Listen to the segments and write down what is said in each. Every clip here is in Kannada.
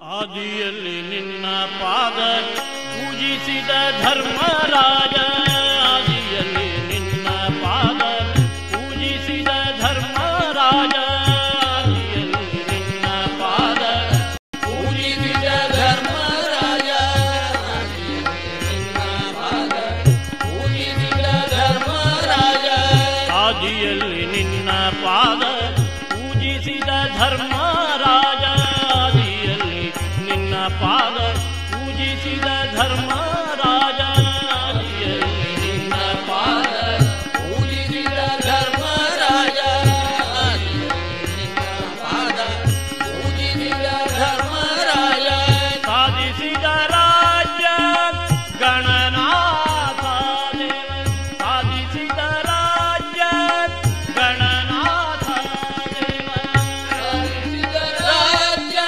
ಆದಿಯಲ್ಲಿ ನಿನ್ನ ಪಾದ ಪೂಜಿಸಿದ ಧರ್ಮರಾಜ, ಆದಿಯಲ್ಲಿ ನಿನ್ನ ಪಾದ ಪೂಜಿಸಿದ ಧರ್ಮರಾಜ, ಆದಿಯಲ್ಲಿ ನಿನ್ನ ಪಾದ ಪೂಜಿಸಿದ ಧರ್ಮರಾಜ, ನಿನ್ನ ಪಾದ ಪೂಜಿಸಿದ ಧರ್ಮರಾಜ, ಆದಿಯಲ್ಲಿ ನಿನ್ನ ಪಾದ ಪೂಜಿಸಿದ ಧರ್ಮರಾಜ, ಪಾದ ಪೂಜಿಸಿದ ಧರ್ಮರಾಜ, ನಿನ್ನ ಪಾದ ಪೂಜಿಸಿದ ಧರ್ಮರಾಜ, ನಿನ್ನ ಪಾದ ಪೂಜಿಸಿದ ಧರ್ಮರಾಜ, ಸಾಧಿಸಿದ ರಾಜ್ಯ ಗಣನಾಥ ದೇವ, ಸಾಧಿಸಿದ ರಾಜ್ಯ ಗಣನಾಥ ದೇವ, ಸಾಧಿಸಿದ ರಾಜ್ಯ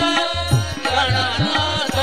ಗಣನಾಥ,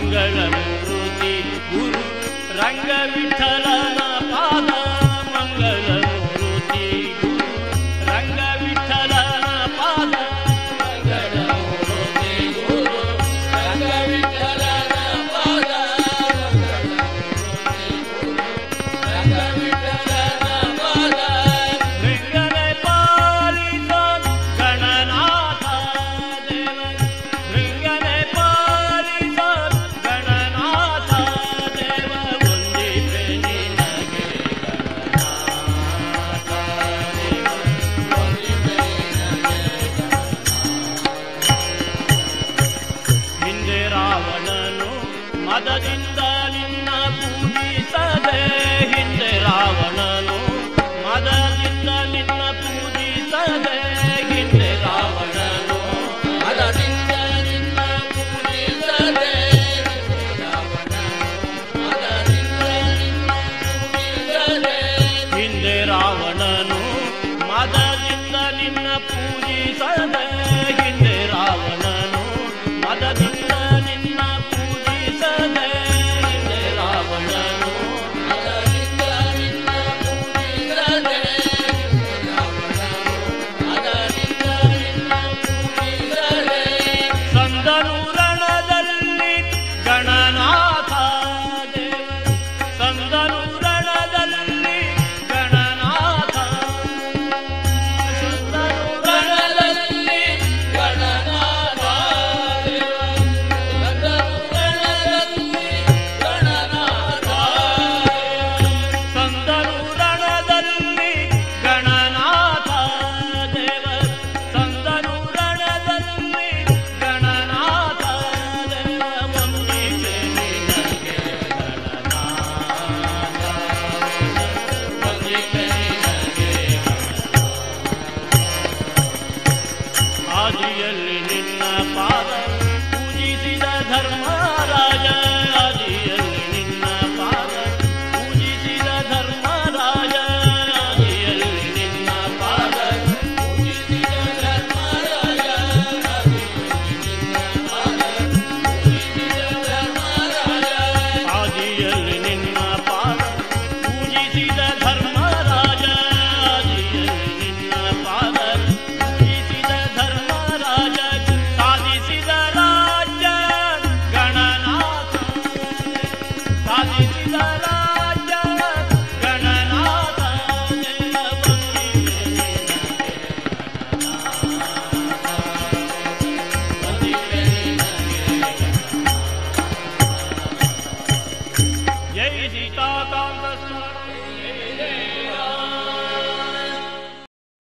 ಮಂಗಳಮೂರ್ತಿ ಗುರು ರಂಗ ವಿಠಲ